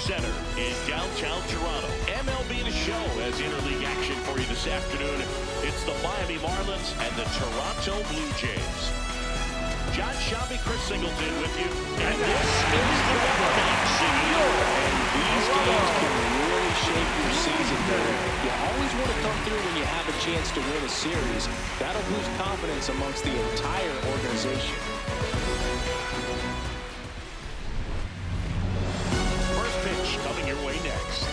Center in downtown Toronto. MLB The Show has interleague action for you this afternoon. It's the Miami Marlins and the Toronto Blue Jays. John Shabby, Chris Singleton with you. And this is the boxing. And these games can really shape your season. You always want to come through when you have a chance to win a series. That'll boost confidence amongst the entire organization. First pitch coming your way next.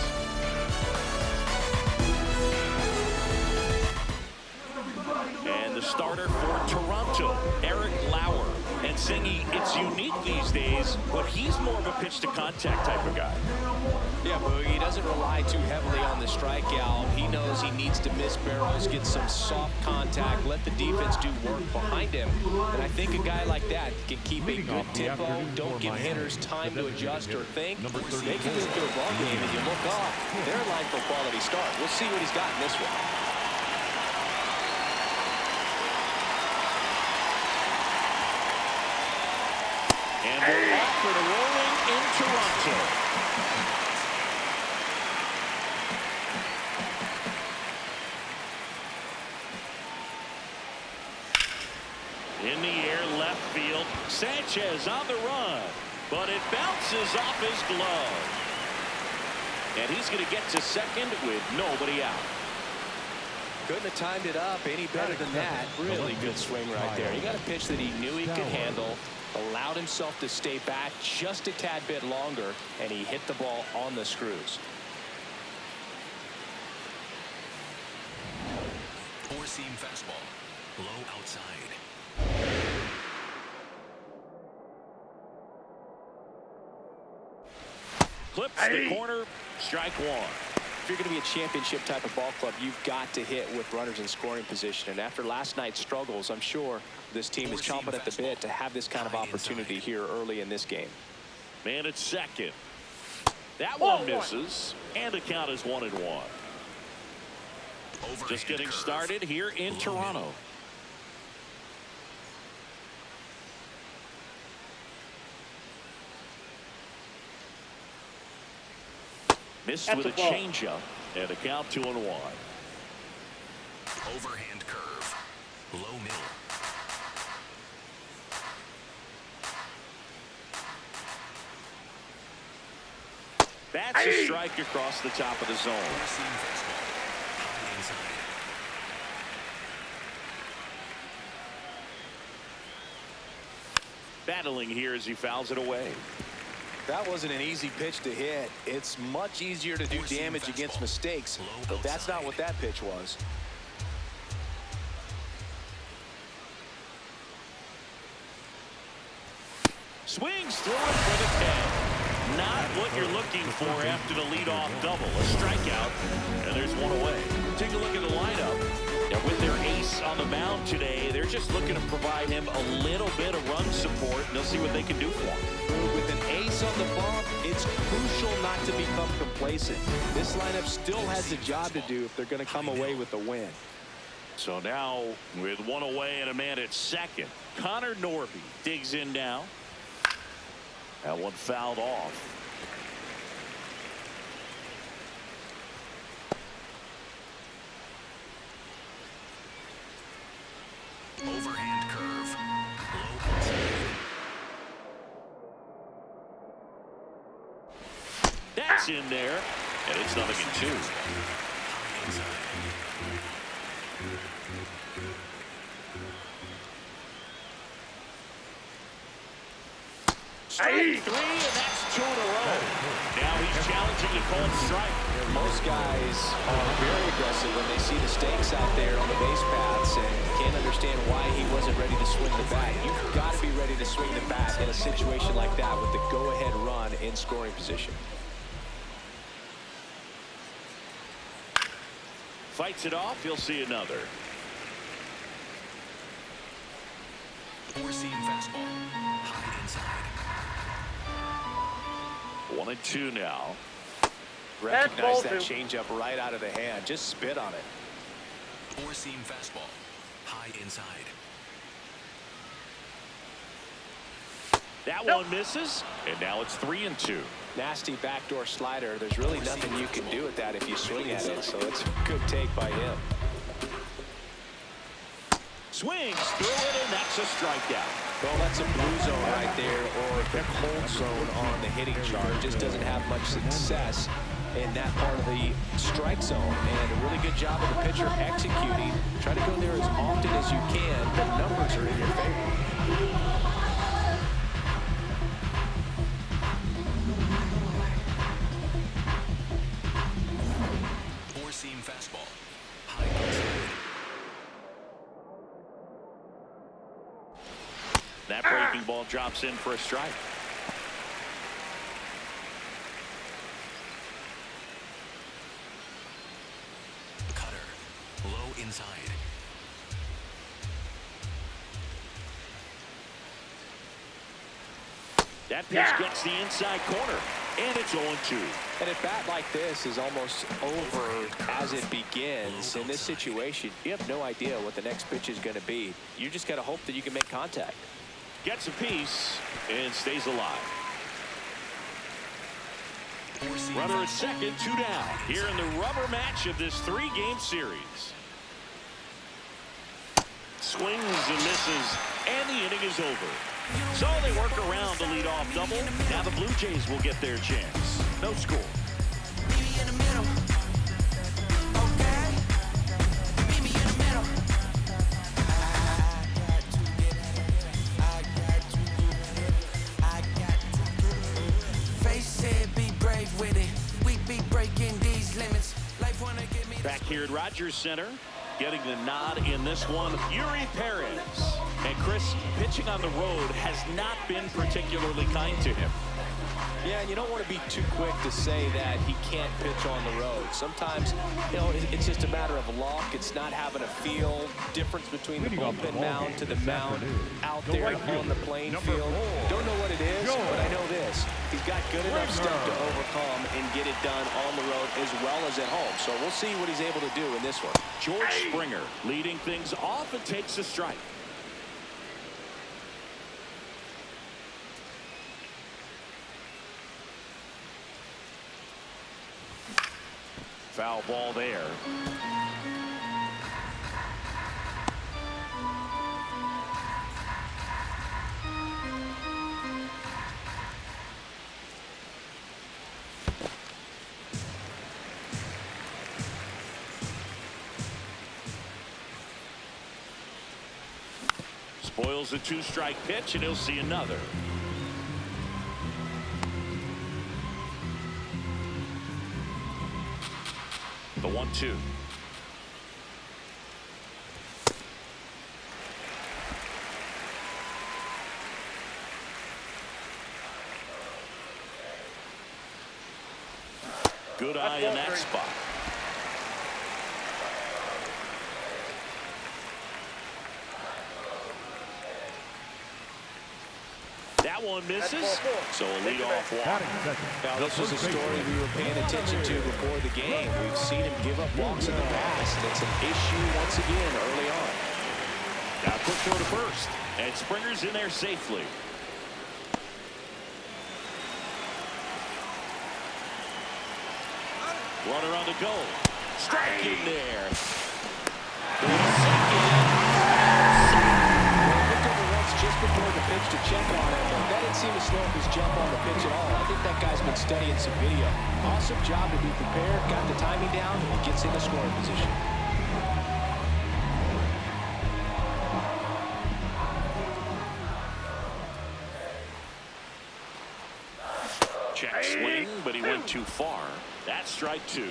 And the starter for Toronto, Eric Lauer. And Singy, it's unique these days, but he's more of a pitch-to-contact type of guy. Yeah, Boogie, he doesn't rely too heavily on the strikeout. He knows he needs to miss barrels, get some soft contact, let the defense do work behind him. And I think a guy like that can keep a good tempo, don't give hitters time to adjust or think. They can move to a ball game, and you look off, they're in line for a quality start. We'll see what he's got in this one. And we're off for the rolling in Toronto. In the air, left field. Sanchez on the run, but it bounces off his glove. And he's going to get to second with nobody out. Couldn't have timed it up any better than that. Really good swing right there. He got a pitch that he knew he could handle, allowed himself to stay back just a tad bit longer, and he hit the ball on the screws. Four-seam fastball, low outside. Clips the corner, strike one. If you're going to be a championship type of ball club, you've got to hit with runners in scoring position. And after last night's struggles, I'm sure this team is chomping at the bit to have this kind of opportunity here early in this game. Man at second. That one misses, and the count is 1-1. Just getting started here in Toronto. Missed with a changeup, and a count 2-1. Overhand curve, low middle. That's a strike across the top of the zone. Battling here as he fouls it away. That wasn't an easy pitch to hit. It's much easier to do damage against mistakes, but that's not what that pitch was. Swings through it for the K. Not what you're looking for after the leadoff double. A strikeout, and there's one away. Take a look at the lineup. And with their ace on the mound today, they're just looking to provide him a little bit of run support, and they'll see what they can do for him. With an ace on the bump, it's crucial not to become complacent. This lineup still has a job to do if they're going to come away with a win. So now, with one away and a man at second, Connor Norby digs in now. That one fouled off. Overhand curve, low outside. That's in there, and it's 0-2. Strike three, and that's 2 in a row. Now he's challenging the called strike. Most guys are very aggressive when they see the stakes out there on the base paths and can't understand why he wasn't ready to swing the bat. You've got to be ready to swing the bat in a situation like that with the go-ahead run in scoring position. Fights it off. You'll see another. Four-seam fastball, high inside. 1-2 now. Recognize that changeup right out of the hand. Just spit on it. Four-seam fastball, high inside. That one misses, and now it's 3-2. Nasty backdoor slider. There's really nothing you can do with that if you swing at it, so it's a good take by him. Swings through it, and that's a strikeout. Well, that's a blue zone right there, or the cold zone on the hitting chart. Just doesn't have much success in that part of the strike zone. And a really good job of the pitcher executing. Try to go there as often as you can. The numbers are in your favor. Four-seam fastball. High inside. That breaking ball drops in for a strike. Cutter. Low inside. That pitch gets the inside corner, and it's 0-2. And a bat like this is almost over as it begins. In this situation, you have no idea what the next pitch is going to be. You just got to hope that you can make contact. Gets a piece and stays alive. Four-seam Runner at fastball. second, 2 down. Here in the rubber match of this 3-game series. Swings and misses, and the inning is over. So they work around the leadoff double. Now the Blue Jays will get their chance. No score. Back here at Rogers Center, getting the nod in this one, Yuri Perez. And Chris, pitching on the road has not been particularly kind to him. Yeah, and you don't want to be too quick to say that he can't pitch on the road. Sometimes, you know, it's just a matter of luck. It's not having a feel difference between the bullpen mound to the mound out there on the playing field. Don't know what it is, but I know this. He's got good enough stuff to overcome and get it done on the road as well as at home. So we'll see what he's able to do in this one. George Springer leading things off and takes a strike. Foul ball there. Spoils a 2-strike pitch, and he'll see another. The 1-2. Good eye in that spot. That one misses, so a leadoff walk. Now, this was a story we were paying attention to before the game. We've seen him give up walks in the past. It's an issue once again early on. Now quick throw to first, and Springer's in there safely. Runner on the go. Strike in there. Just before the pitch to check on it, but that didn't seem to slow up his jump on the pitch at all. I think that guy's been studying some video. Awesome job to be prepared, got the timing down, and gets in the scoring position. Check swing, but he went too far. That's strike 2.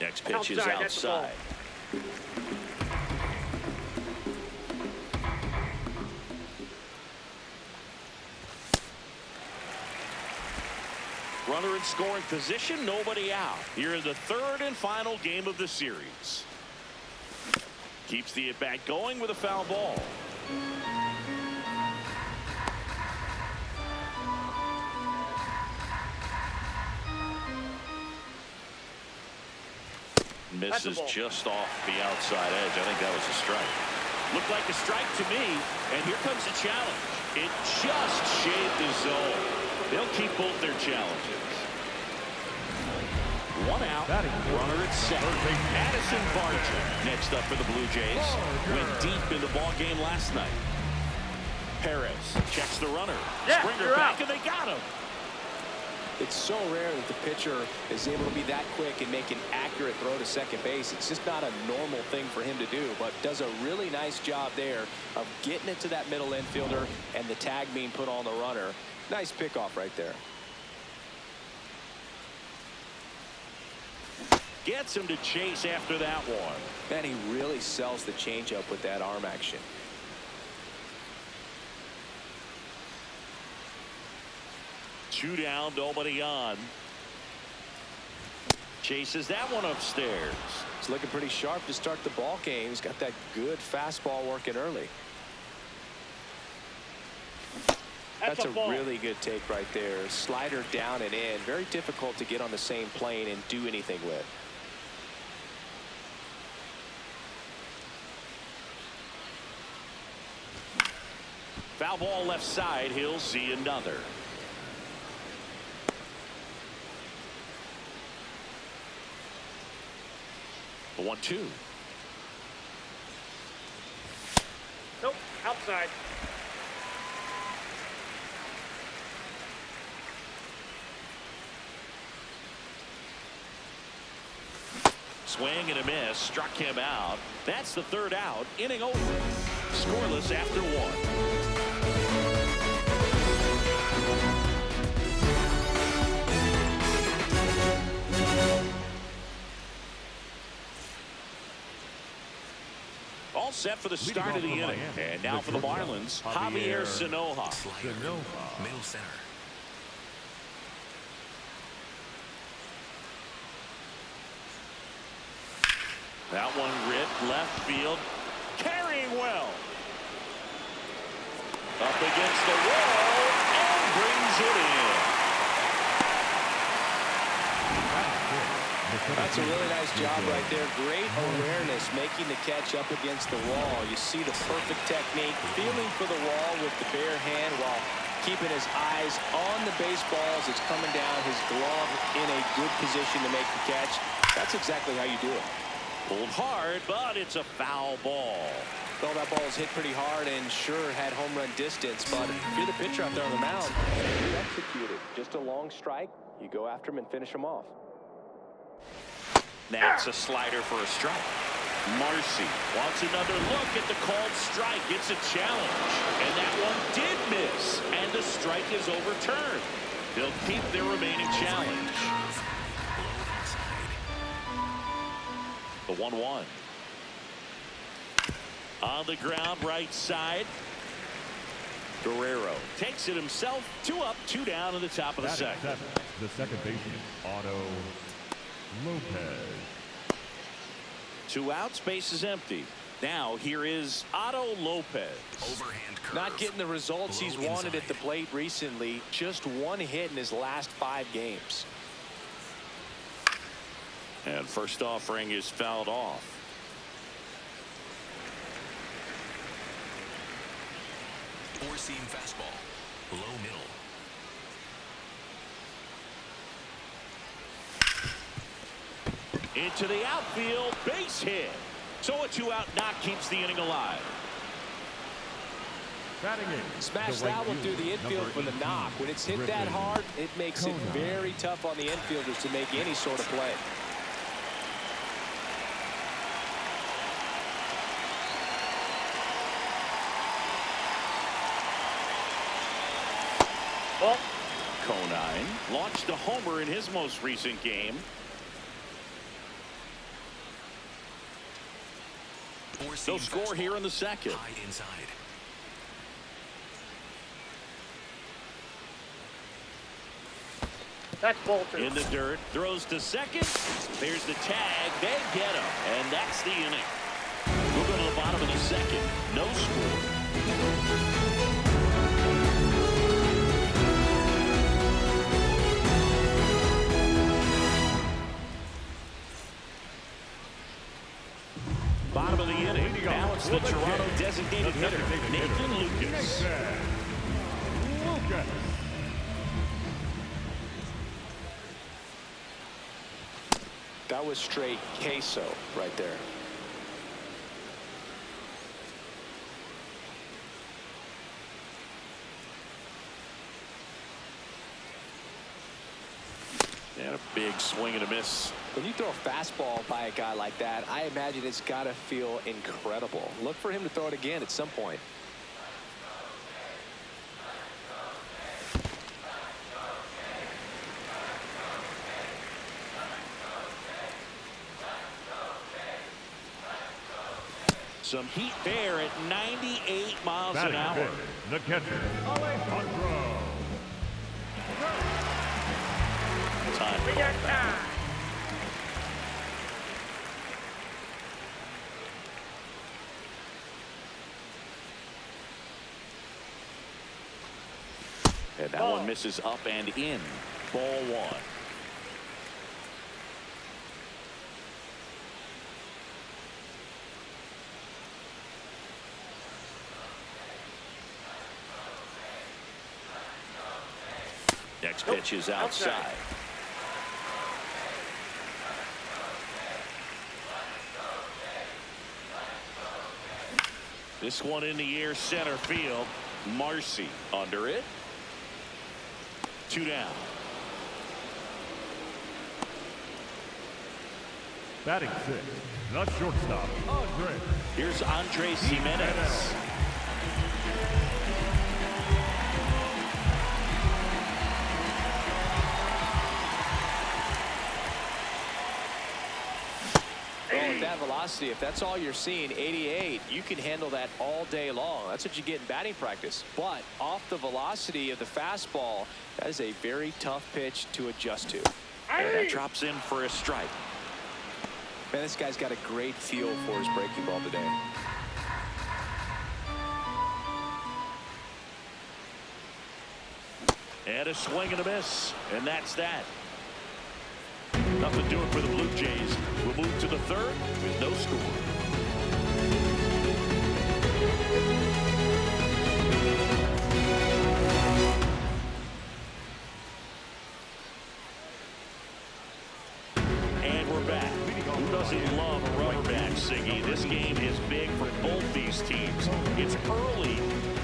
Next pitch is outside. Runner in scoring position, nobody out. Here in the 3rd and final game of the series. Keeps the at-bat going with a foul ball. Misses just off the outside edge. I think that was a strike. Looked like a strike to me, and here comes the challenge. It just shaved the zone. They'll keep both their challenges. One out, runner at second. Addison Barger next up for the Blue Jays. Went deep in the ball game last night. Perez checks the runner. Springer back, and they got him. It's so rare that the pitcher is able to be that quick and make an accurate throw to second base. It's just not a normal thing for him to do, but does a really nice job there of getting it to that middle infielder and the tag being put on the runner. Nice pickoff right there. Gets him to chase after that one. Man, he really sells the changeup with that arm action. Two down, nobody on. Chases that one upstairs. It's looking pretty sharp to start the ball game. He's got that good fastball working early. That's a really good take right there. Slider down and in. Very difficult to get on the same plane and do anything with. Foul ball left side. He'll see another. The 1-2. Nope, outside. Swing and a miss. Struck him out. That's the third out. Inning over. Scoreless after one. All set for the start of the inning. And now for the Marlins, Javier Sanoja. Slider, middle center. That one ripped left field. Carrying well. Up against the wall and brings it in. That's a really nice job right there. Great awareness making the catch up against the wall. You see the perfect technique, feeling for the wall with the bare hand while keeping his eyes on the baseball as it's coming down, his glove in a good position to make the catch. That's exactly how you do it. Pulled hard, but it's a foul ball. Well, that ball was hit pretty hard and sure had home run distance, but if you're the pitcher out there on the mound, you execute it. Just a long strike, you go after him and finish him off. That's a slider for a strike. Marcy wants another look at the called strike. It's a challenge, and that one did miss, and the strike is overturned. They'll keep their remaining challenge. The 1-1. On the ground, right side. Guerrero takes it himself. 2 up, 2 down in the top of the second. The second baseman, Otto Lopez. 2 outs, base is empty. Now here is Otto Lopez. Overhand curve. Not getting the results he's wanted at the plate recently. Just 1 hit in his last 5 games. And first offering is fouled off. Four-seam fastball. Low middle. Into the outfield, base hit. So a 2-out knock keeps the inning alive. Smash that one through the infield for the knock. When it's hit that hard, it makes it very tough on the infielders to make any sort of play. Well, Conine launched a homer in his most recent game. Four-seam They'll score fastball. here in the second. High inside. that's Bolter. In the dirt, throws to second. There's the tag. They get him, and that's the inning. We'll go to the bottom of the second. No score. It's the Toronto designated hitter, Nathan Lucas. Lucas. That was straight queso right there. And a big swing and a miss. When you throw a fastball by a guy like that, I imagine it's got to feel incredible. Look for him to throw it again at some point. Some heat there at 98 miles an Batting hour. fifth, the catcher, Alejandro. Time We got time. And that one misses up and in. Ball one. Next pitch is outside. This one in the air, center field. Marcy under it. 2 down. Batting sixth, the shortstop, Andre. Here's Andres Jimenez. Well, with that velocity, if that's all you're seeing, 88, you can handle that all day long. That's what you get in batting practice. But off the velocity of the fastball, that is a very tough pitch to adjust to. And that drops in for a strike. Man, this guy's got a great feel for his breaking ball today. And a swing and a miss. And that's that. Nothing doing for the Blue Jays. We'll move to the third with no score. And we're back. Who doesn't love a rubber match, Siggy? This game is big for both these teams. It's early,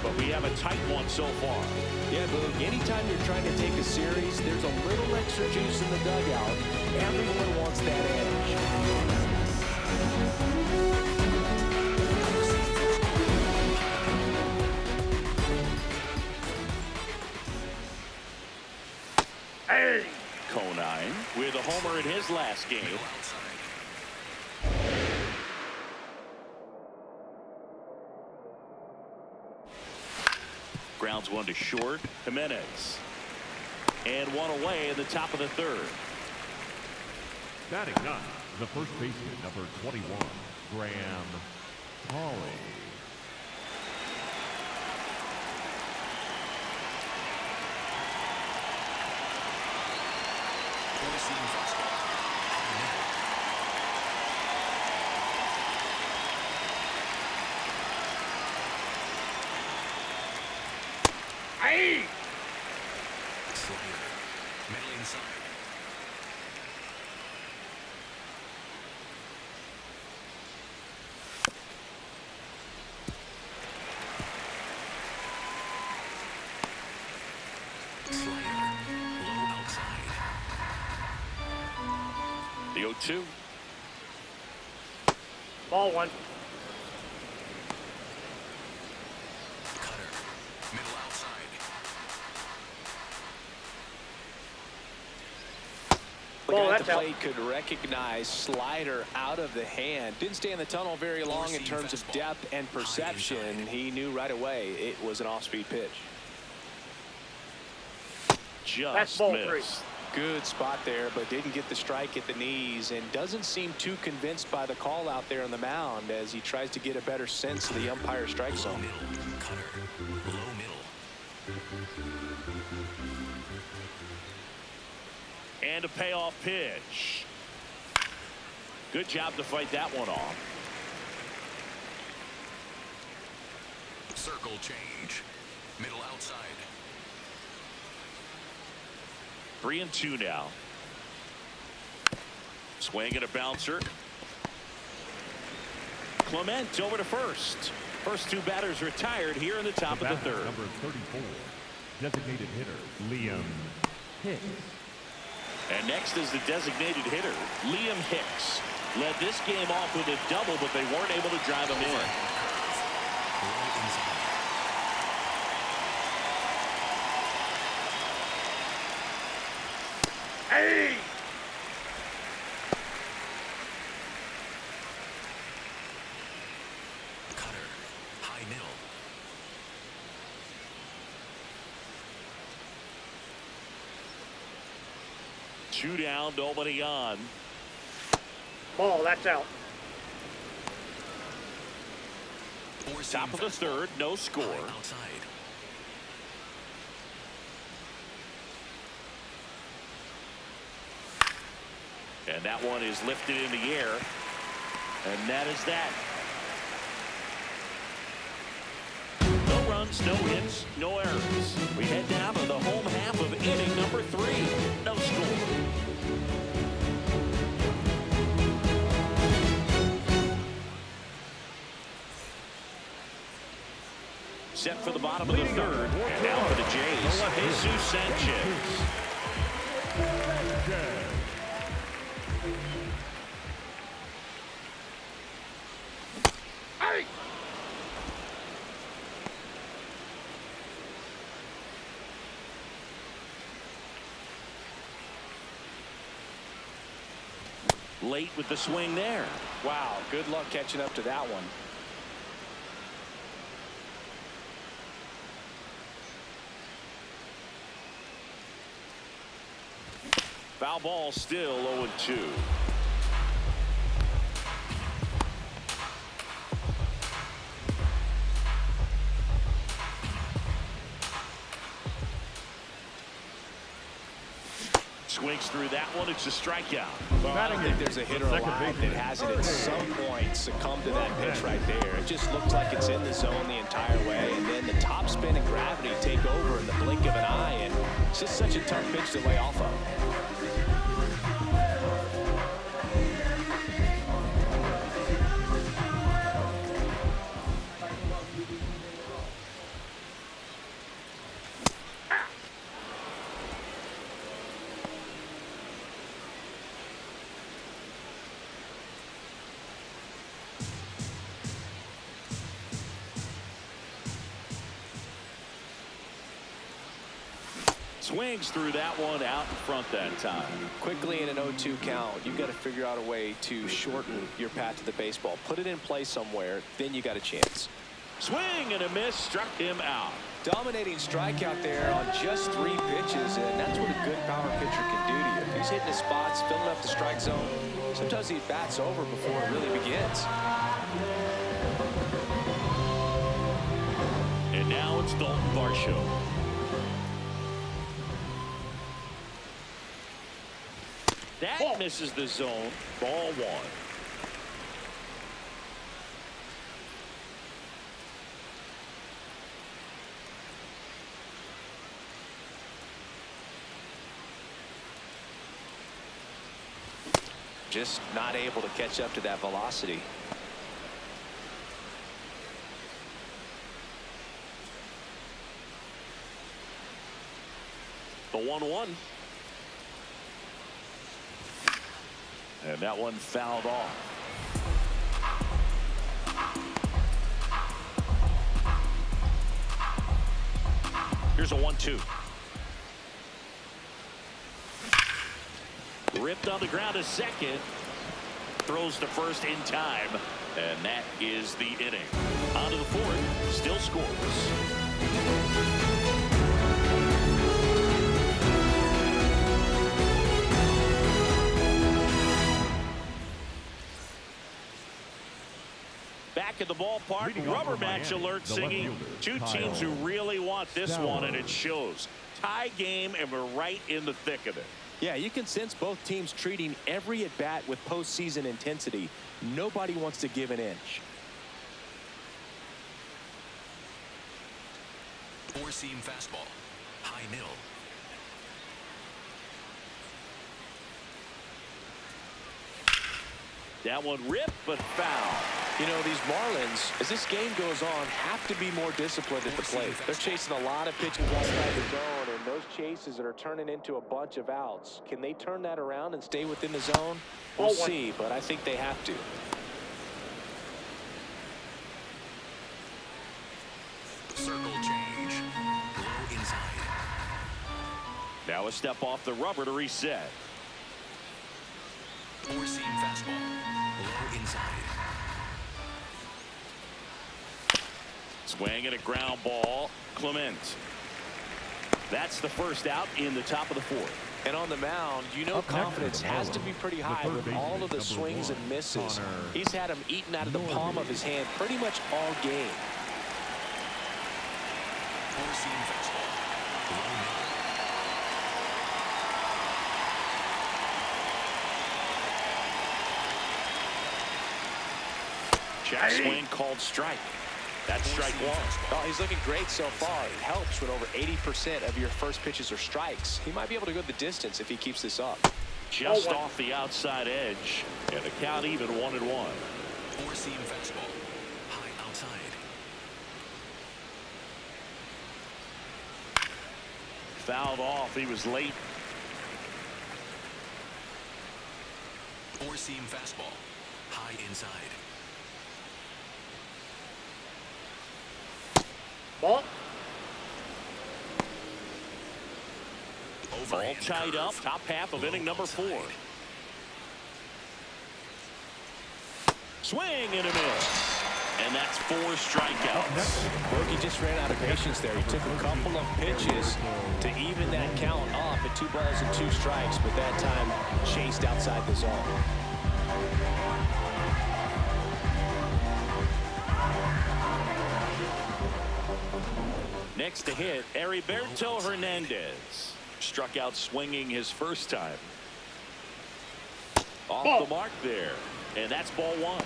but we have a tight one so far. Yeah, Boog, anytime you're trying to take a series, there's a little extra juice in the dugout. Everyone wants that edge. Hey! Conine with a homer in his last game. Middle outside. Grounds one to short. Jimenez. And one away in the top of the third. Batting ninth, the first baseman, number 21, Graham Hawley. Four-seam fastball. Hey! Slider. Middle inside. Slider. Low outside. The 0-2. Ball one. Cutter. Middle outside. The Ball, guy at the that's out. plate could recognize slider out of the hand. Didn't stay in the tunnel very long in terms of depth and perception. He knew right away it was an off-speed pitch. Just ball missed. three. Good spot there, but didn't get the strike at the knees and doesn't seem too convinced by the call out there on the mound as he tries to get a better sense of the umpire strike Low zone. middle. Cutter. Low middle. And a payoff pitch. Good job to fight that one off. Circle change. Middle outside. 3-2 now. Swing and a bouncer. Clement over to first. First two batters retired here in the top of the third. Number 34, designated hitter, Liam Hicks. And next is the designated hitter, Liam Hicks. Led this game off with a double, but they weren't able to drive him in. Hey! Cutter. High middle. Two down, nobody on. Ball, that's out. Top of the third, no score. Outside. And that one is lifted in the air. And that is that. No runs, no hits, no errors. We head down to the home half of inning number 3. No score. Set for the bottom of the third. And now for the Jays, Jesus Sanchez. Hey! Late with the swing there. Wow, good luck catching up to that one. Foul ball, still 0-2. Swings through that one. It's a strikeout. Well, I don't think there's a hitter alive that hasn't at some point succumbed to that pitch right there. It just looks like it's in the zone the entire way, and then the top spin and gravity take over in the blink of an eye, and it's just such a tough pitch to lay off of. Swings through that one out in front that time. Quickly in an 0-2 count, you've got to figure out a way to shorten your path to the baseball. Put it in play somewhere, then you got a chance. Swing and a miss, struck him out. Dominating strikeout there on just 3 pitches, and that's what a good power pitcher can do to you. If he's hitting his spots, filling up the strike zone, sometimes he bats over before it really begins. And now it's Dalton Varsho. That misses the zone. Ball 1. Just not able to catch up to that velocity. The 1-1. And that one fouled off. Here's a 1-2. Ripped on the ground, a second. Throws to first in time. And that is the inning. On to the fourth. Still scores. Back at the ballpark, rubber match alert singing. Two teams who really want this one, and it shows. Tie game, and we're right in the thick of it. Yeah, you can sense both teams treating every at-bat with postseason intensity. Nobody wants to give an inch. Four-seam fastball. High middle. That one ripped, but foul. You know, these Marlins, as this game goes on, have to be more disciplined at the plate. They're chasing a lot of pitches outside the zone, and those chases that are turning into a bunch of outs. Can they turn that around and stay within the zone? We'll see, but I think they have to. Circle change. Low inside. Now a step off the rubber to reset. Four-seam fastball. Low inside. Swing and a ground ball. Clement. That's the first out in the top of the fourth. And on the mound, you know, confidence has to be pretty high with all of the swings and misses. He's had them eaten out of the palm of his hand pretty much all game. Four-seam fastball. Low middle. Check swing called strike. That's strike one. Oh, he's looking great so far. It helps when over 80% of your first pitches are strikes. He might be able to go the distance if he keeps this up. Just off the outside edge. And the count even 1-1. Four-seam fastball. High outside. Fouled off. He was late. Four-seam fastball. High inside. Ball. All tied up. Top half of inning number 4. Swing and a miss. And that's 4 strikeouts. Berkey just ran out of patience there. He took a couple of pitches to even that count up at 2 balls and 2 strikes, but that time chased outside the zone. Next to hit, Heriberto Hernandez. Struck out swinging his first time. Off the mark there. And that's ball 1.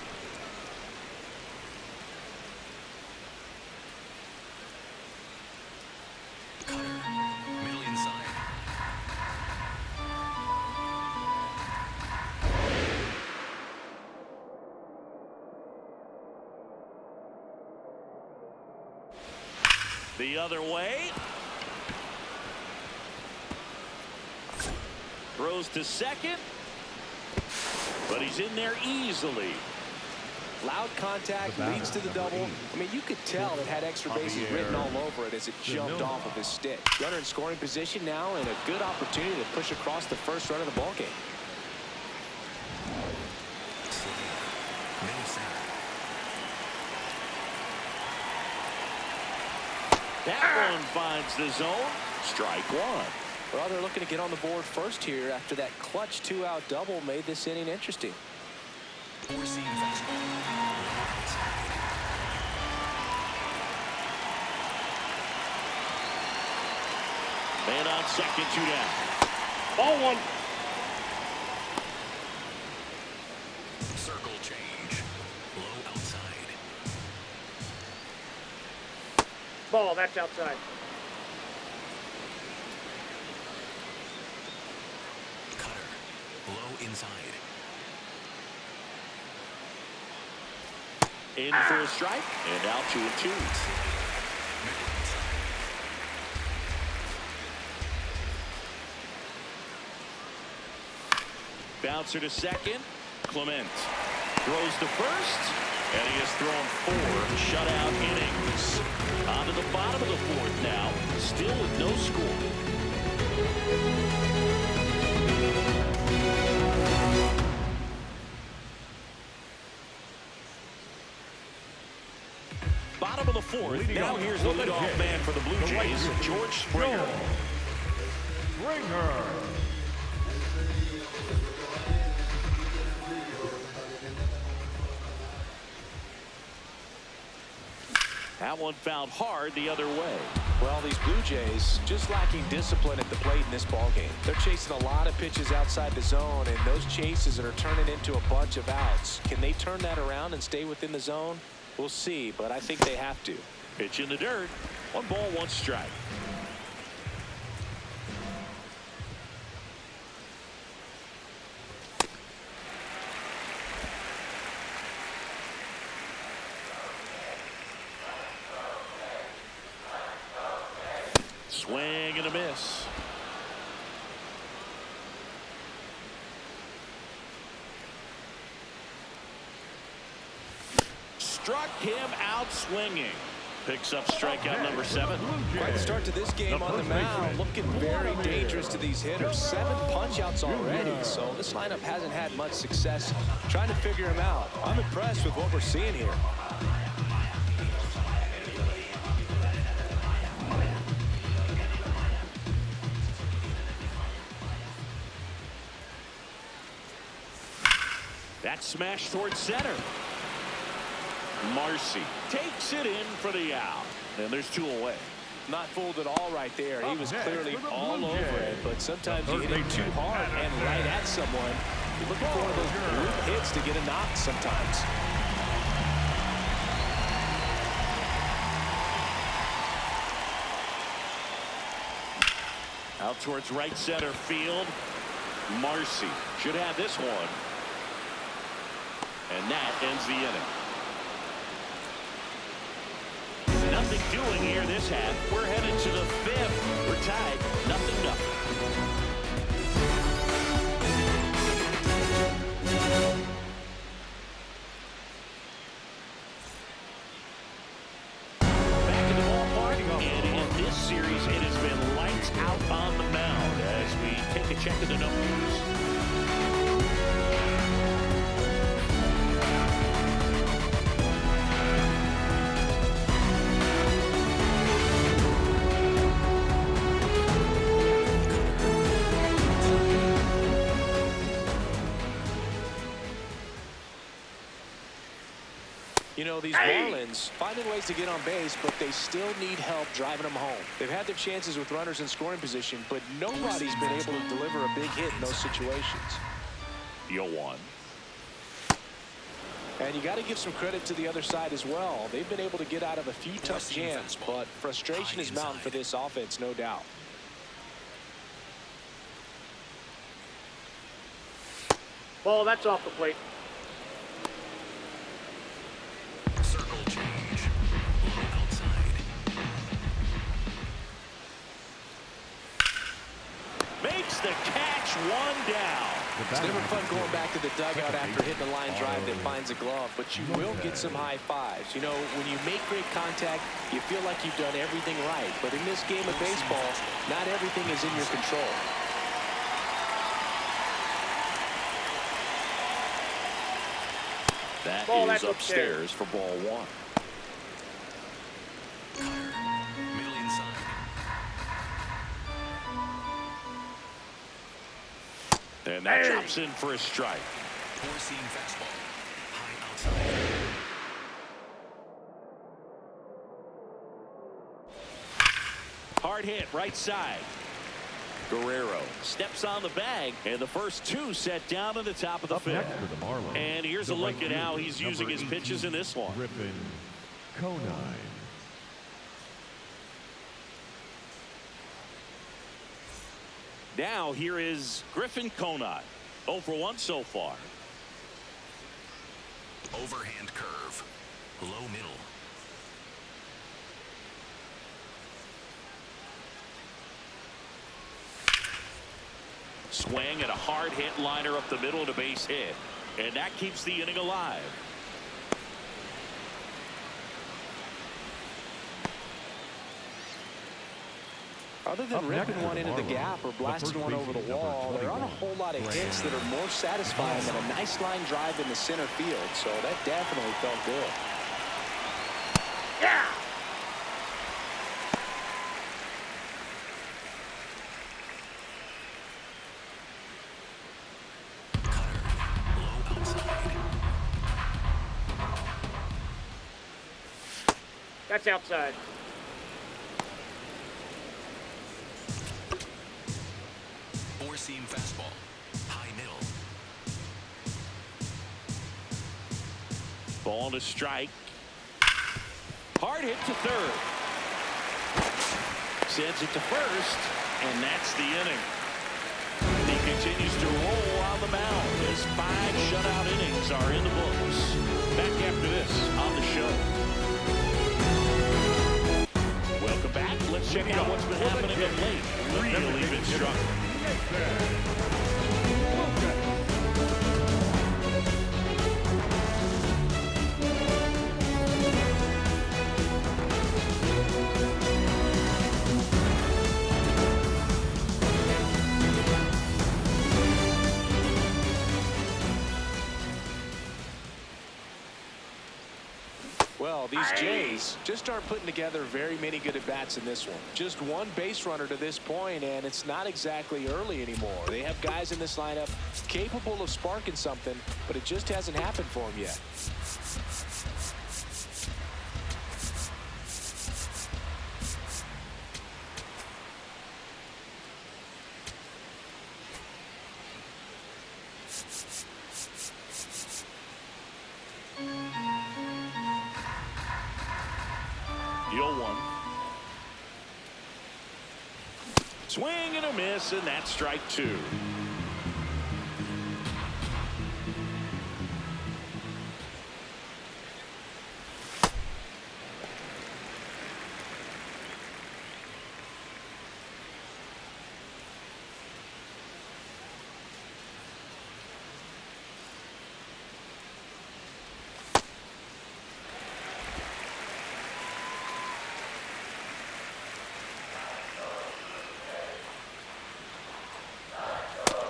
Cutter. Middle inside. The other way. Throws to second. But he's in there easily. Loud contact leads to the double. I mean, you could tell it had extra bases written all over it as it jumped off of his stick. Runner in scoring position now, and a good opportunity to push across the first run of the ball game. Middle center. That one finds the zone. Strike 1. Well, they're looking to get on the board first here after that clutch 2-out double made this inning interesting. Four-seam fastball. Man on second, 2 down. Ball 1. Circle change. Low outside. Ball, that's outside. Cutter. Low inside. In for a strike. And out 2-2. Bouncer to second. Clement throws to first. And he has thrown 4 shutout innings. On to the bottom of the 4th now. Still with no score. Bottom of the 4th. Now here's the leadoff man for the Blue Jays, George Springer. Springer. That one fouled hard the other way. Well, these Blue Jays just lacking discipline at the plate in this ballgame. They're chasing a lot of pitches outside the zone, and those chases that are turning into a bunch of outs. Can they turn that around and stay within the zone? We'll see, but I think they have to. Pitch in the dirt. 1 ball, 1 strike. Swing and a miss. Struck him out swinging. Picks up strikeout number 7. Quite the start to this game on the mound. Looking very dangerous to these hitters. 7 punch-outs already, so this lineup hasn't had much success trying to figure him out. I'm impressed with what we're seeing here. That smash towards center. Marcy takes it in for the out. And there's 2 away. Not fooled at all right there. He was clearly all over it, but sometimes you hit it too hard and right at someone. You're looking for one of those group hits to get a knock sometimes. Out towards right center field. Marcy should have this one. And that ends the inning. Nothing doing here this half. We're headed to the 5th. We're tied 0-0. Back in the ballpark, and in this series, it has been lights out on the mound as we take a check of the numbers. You know, these Marlins finding ways to get on base, but they still need help driving them home. They've had their chances with runners in scoring position, but nobody's been able to deliver a big hit in those situations. 0-1. And you got to give some credit to the other side as well. They've been able to get out of a few tough jams, but frustration is mounting for this offense, no doubt. Ball, that's off the plate. Circle change. Low outside. Makes the catch, 1 down. It's never fun going back to the dugout after hitting a line drive that finds a glove, but you will get some high fives. You know, when you make great contact, you feel like you've done everything right. But in this game of baseball, not everything is in your control. That Ball, is that's upstairs for ball 1. Middle inside. And that drops in for a strike. Four-seam fastball. High outside. Hard hit, right side. Guerrero steps on the bag, and the first 2 set down to the top of the 5th. Next for the Marlins, And here's a the look at right how fielder, he's using number his pitches 18, in this one. Griffin Conine. Now here is Griffin Conine. 0 for 1 so far. Overhand curve. Low middle. Swing and a hard hit liner up the middle and a base hit. And that keeps the inning alive. Other than ripping one into the gap or blasting one over the wall, there aren't a whole lot of hits that are more satisfying than a nice line drive in the center field. So that definitely felt good. Yeah! Low outside. That's outside. Four-seam fastball. High middle. Ball to strike. Hard hit to third. Sends it to first, and that's the inning. He continues to roll on the mound as 5 shutout innings are in the books. Back after this on the show. Welcome back. Let's check out what's been happening of late. Really been struggling. Well, these Jays just aren't putting together very many good at-bats in this one. Just one base runner to this point, and it's not exactly early anymore. They have guys in this lineup capable of sparking something, but it just hasn't happened for them yet. Swing and a miss, and that's strike 2.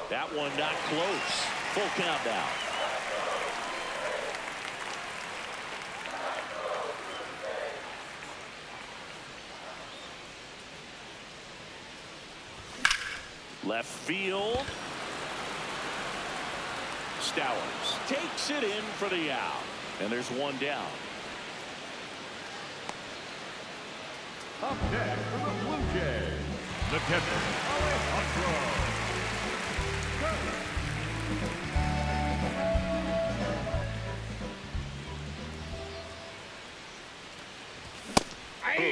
That one not close. Full count now. Left field. Stowers takes it in for the out. And there's one down. Up next for the Blue Jays, the catcher, Alejandro.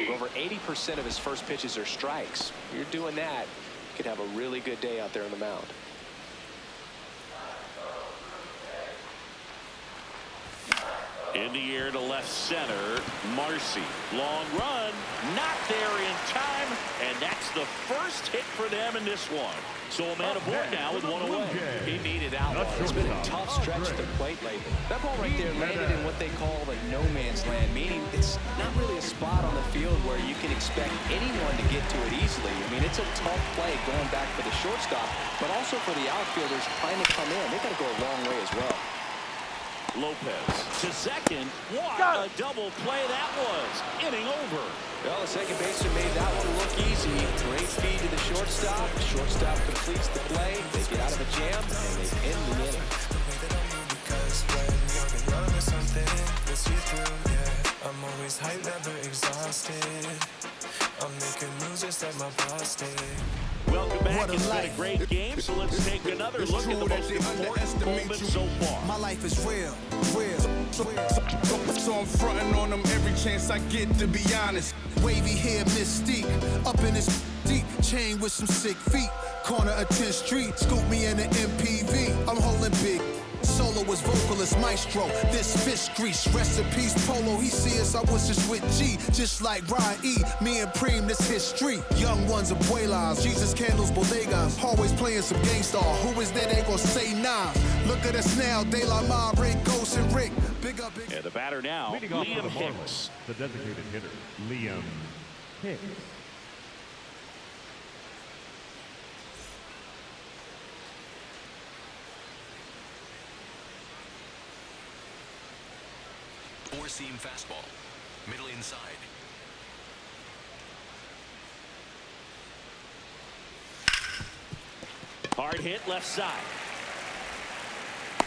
Over 80% of his first pitches are strikes. You're doing that, you could have a really good day out there on the mound. In the air to left center, Marcy. Long run, not there in time, and that's the first hit for them in this one. So a man aboard now with one away. He needed out one. It's been a tough stretch to the plate lately. That ball right there landed in what they call the no man's land, meaning it's not really a spot on the field where you can expect anyone to get to it easily. I mean, it's a tough play going back for the shortstop, but also for the outfielders trying to come in. They got to go a long way as well. Lopez to second. What a double play that was. Inning over. Well, the second baseman made that one look easy. Great feed to the shortstop. Shortstop completes the play. They get out of a jam, and they end the inning. I'm always hyped, never exhausted. I'm making moves just like my boss did. Welcome back. It's been a great game, so let's take another look at the most important moments so far. My life is real. So I'm fronting on them every chance I get, to be honest. Wavy hair, mystique, up in this deep chain with some sick feet. Corner of 10th Street, scoop me in an MPV. I'm holding big. Soloist, vocalist, maestro. This fish grease, rest in peace, Polo. He see us, I was just with G, just like Ryan E. Me and Preem, this history. Young ones, abuelas, Jesus candles, bodegas. Always playing some gangsta. Who is there? They gon' say nah. Look at us now, De La Mare, Ghost and Rick. Big up, big. And the batter now, Leading off for Liam the Hicks. Marlins, the designated hitter, Liam Hicks. Four-seam fastball. Middle inside. Hard hit left side.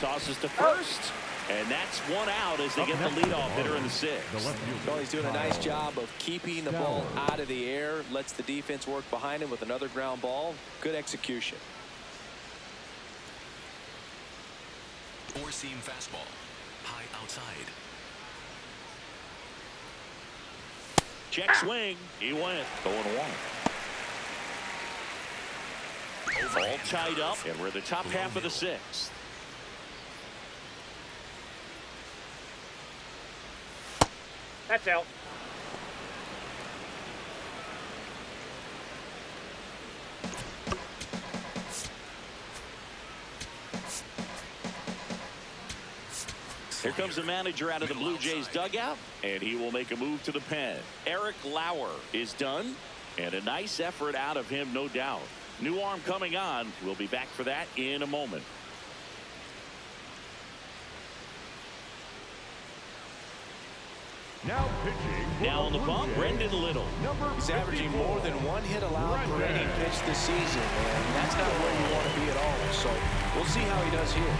Tosses to first. And that's one out as they get the leadoff hitter in the sixth. Well, he's doing a nice job of keeping the ball out of the air. Lets the defense work behind him with another ground ball. Good execution. Four-seam fastball. High outside. Check swing. He went 0-1. All tied up, and we're in the top half of the sixth. That's out. Here comes the manager out of the Blue Jays dugout, and he will make a move to the pen. Eric Lauer is done, and a nice effort out of him, no doubt. New arm coming on. We'll be back for that in a moment. Now pitching. Now on the bump, Brendan Little. He's averaging more than 1 hit allowed per inning pitch this season, and that's not where you want to be at all. So we'll see how he does here.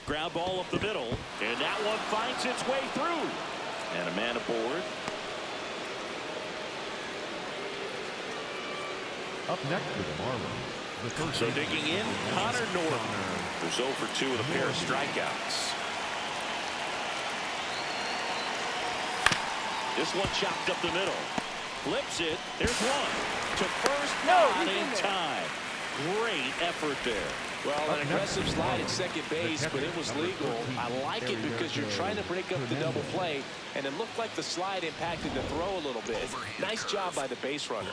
Ground ball up the middle, and that one finds its way through. And a man aboard. Up next for the Marlins. So digging in, Connor Norton. There's 0 for 2 with a pair of strikeouts. This one chopped up the middle. Flips it. There's one. To first, not in time. Great effort there. Well, an aggressive slide at second base, but it was legal. I like it because you're trying to break up the double play, and it looked like the slide impacted the throw a little bit. Nice job by the base runner.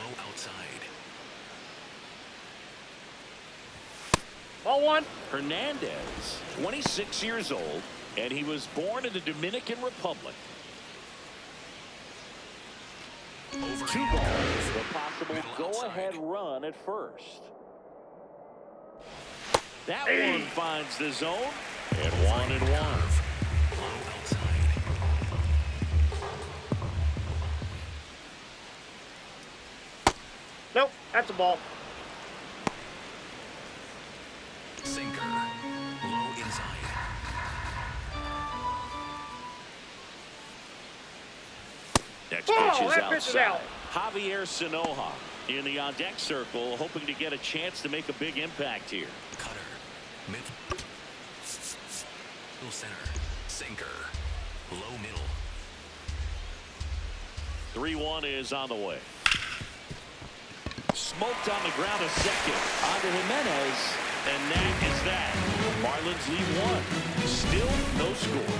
Ball 1. Hernandez, 26 years old, and he was born in the Dominican Republic. 2 balls, a possible go-ahead run at first. That one finds the zone, and 1-1. Nope, that's a ball. Sinker. Low inside. Next Ball, pitch is that pitch is outside. out. Javier Sanoja in the on-deck circle, hoping to get a chance to make a big impact here. Cutter. Mid. Middle center. Sinker. Low middle. 3-1 is on the way. Smoked on the ground a second. On to Jimenez. And that is that. Marlins lead 1. Still no score.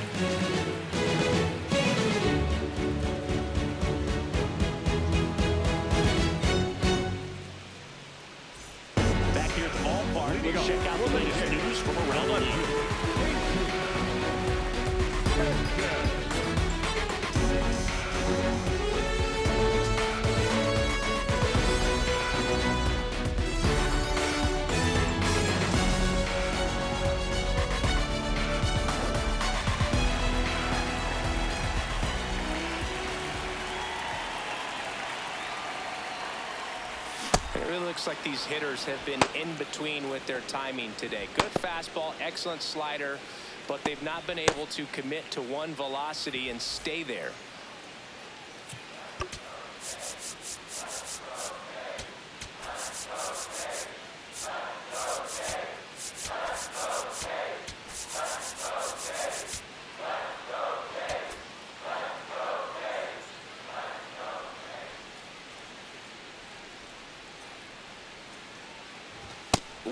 Back here at the ballpark, let's check out the latest news from around the league. It really looks like these hitters have been in between with their timing today. Good fastball, excellent slider, but they've not been able to commit to one velocity and stay there.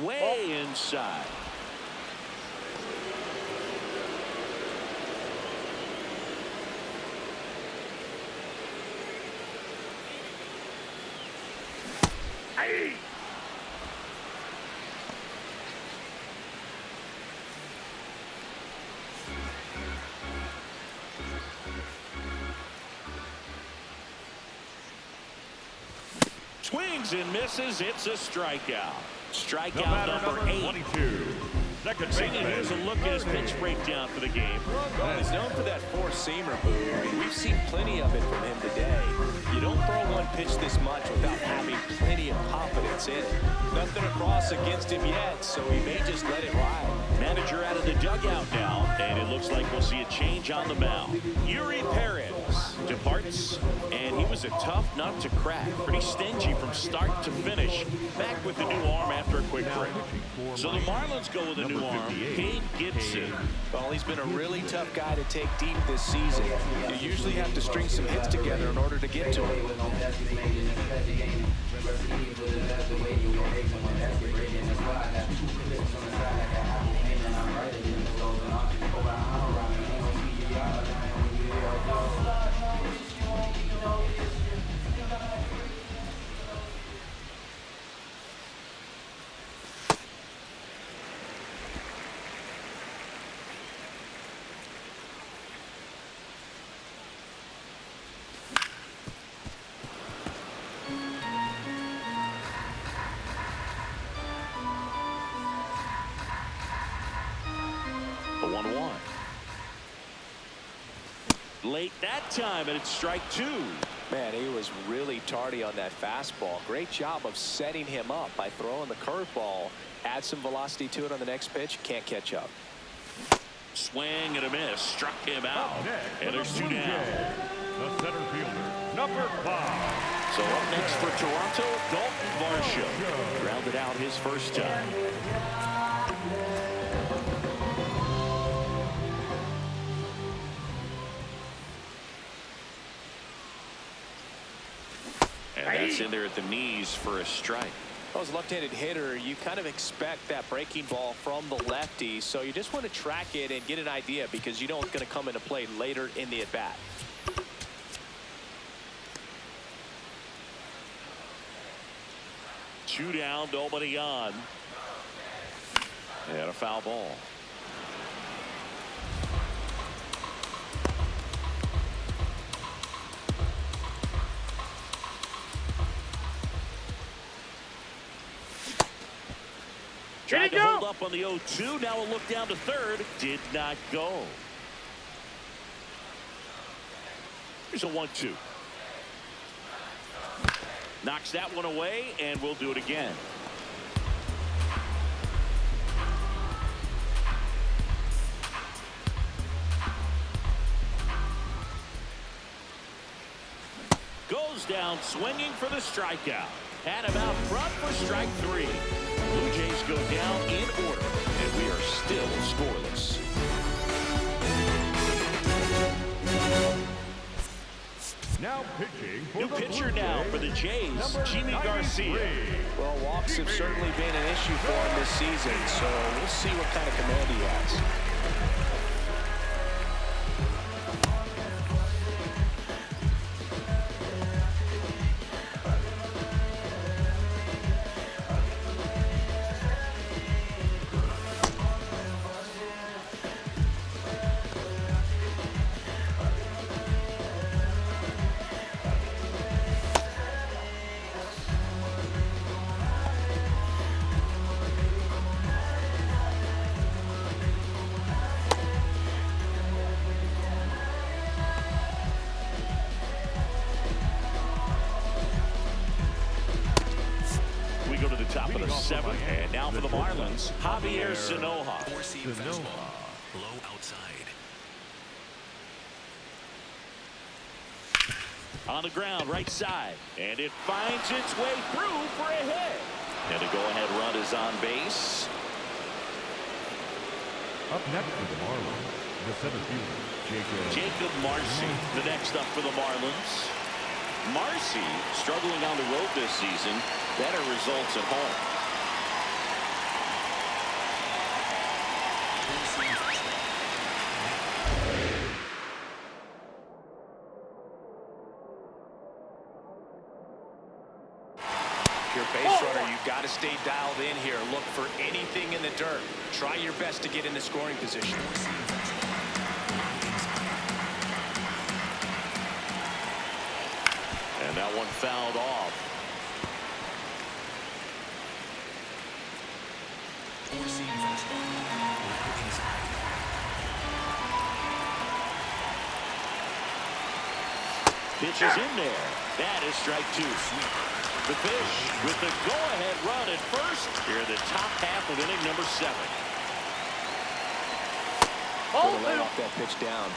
way inside. Hey! Swings and misses. It's a strikeout. The Strikeout batter, number 8. 22. Second Singing, here's a baseman, look at his Ernie. pitch breakdown for the game. Well, he's known for that four-seamer move. I mean, we've seen plenty of it from him today. You don't throw one pitch this much without having plenty of confidence in it. Nothing across against him yet, so he may just let it ride. Manager out of the dugout now, and it looks like we'll see a change on the mound. Yuri Perez departs, and he was a tough nut to crack. Pretty stingy from start to finish. Back with the new arm after a quick break. So the Marlins go with a new arm, Gabe Gibson. Well, he's been a really tough guy to take deep this season. You usually have to string some hits together in order to get to him. The 1-1. Late that time, and it's strike 2. Man, he was really tardy on that fastball. Great job of setting him up by throwing the curveball. Add some velocity to it on the next pitch. Can't catch up. Swing and a miss. Struck him out. Up next for And the there's 2 Blue down. Jays, the center fielder, number 5. So up next for Toronto, Dalton Varsho. Grounded out his first time. And that's in there at the knees for a strike. Well, as a left-handed hitter, you kind of expect that breaking ball from the lefty, so you just want to track it and get an idea because you know it's going to come into play later in the at-bat. Two down, nobody on. And a foul ball. Tried to hold up on the 0-2. Now a look down to third. Did not go. Here's a 1-2. Knocks that one away, and we'll do it again. Goes down swinging for the strikeout. And about front for strike 3. Blue Jays go down in order, and we are still scoreless. Now pitching for New the pitcher Blue now Jays, for the Jays, number Jimmy 93. Garcia. Well, walks have certainly been an issue for him this season, so we'll see what kind of command he has. We go to the top of the 7th, and now for the Marlins, Javier Sanoja. Four-seam fastball. Low outside. On the ground, right side, and it finds its way through for a hit. And a go-ahead run is on base. Up next for the Marlins, the center fielder, Jacob Marcy, the next up for the Marlins. Marcy struggling on the road this season. Better results at home. If you're a base runner, you've got to stay dialed in here. Look for anything in the dirt. Try your best to get into scoring position. And that one fouled off. Pitch is in there. That is strike two. The Fish with the go-ahead run at first here in the top half of inning number 7. Gonna lay off that pitch down.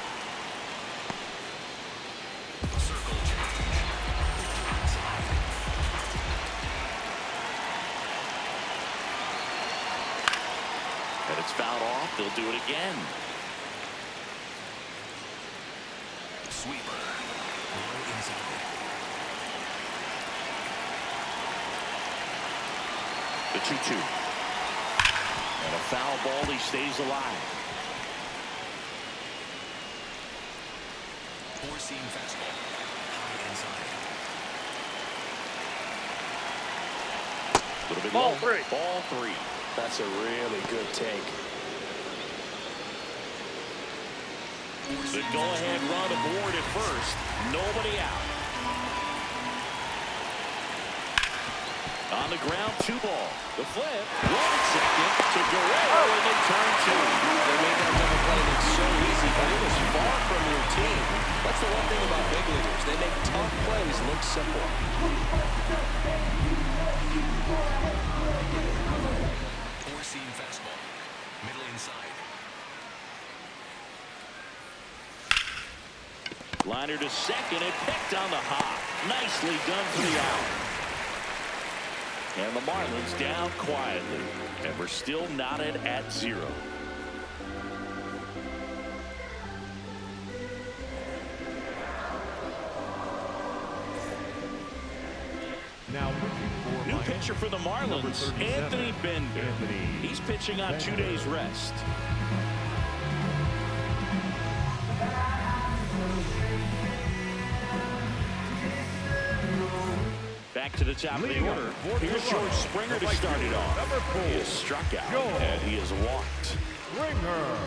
And it's fouled off. They'll do it again. Sweeper. Low inside. The 2-2. And a foul ball. He stays alive. Four-seam fastball. High inside. A little bit Ball low. three. Ball 3. That's a really good take. The go-ahead run aboard at first. Nobody out. On the ground, 2 ball. The flip. 1 second to Guerrero, and they turn 2. They made that double play look so easy, but it was far from routine. That's the one thing about big leaguers. They make tough plays look simple. Four-seam fastball. Middle inside. Liner to second and picked on the hop. Nicely done for the out. And the Marlins down quietly. And we're still knotted at 0. Now pitching for New pitcher for the Marlins, Anthony Bender. He's pitching on 2 days rest. Back to the top of the order. Here's George Springer to start it off. He is struck out and he is walked. Springer.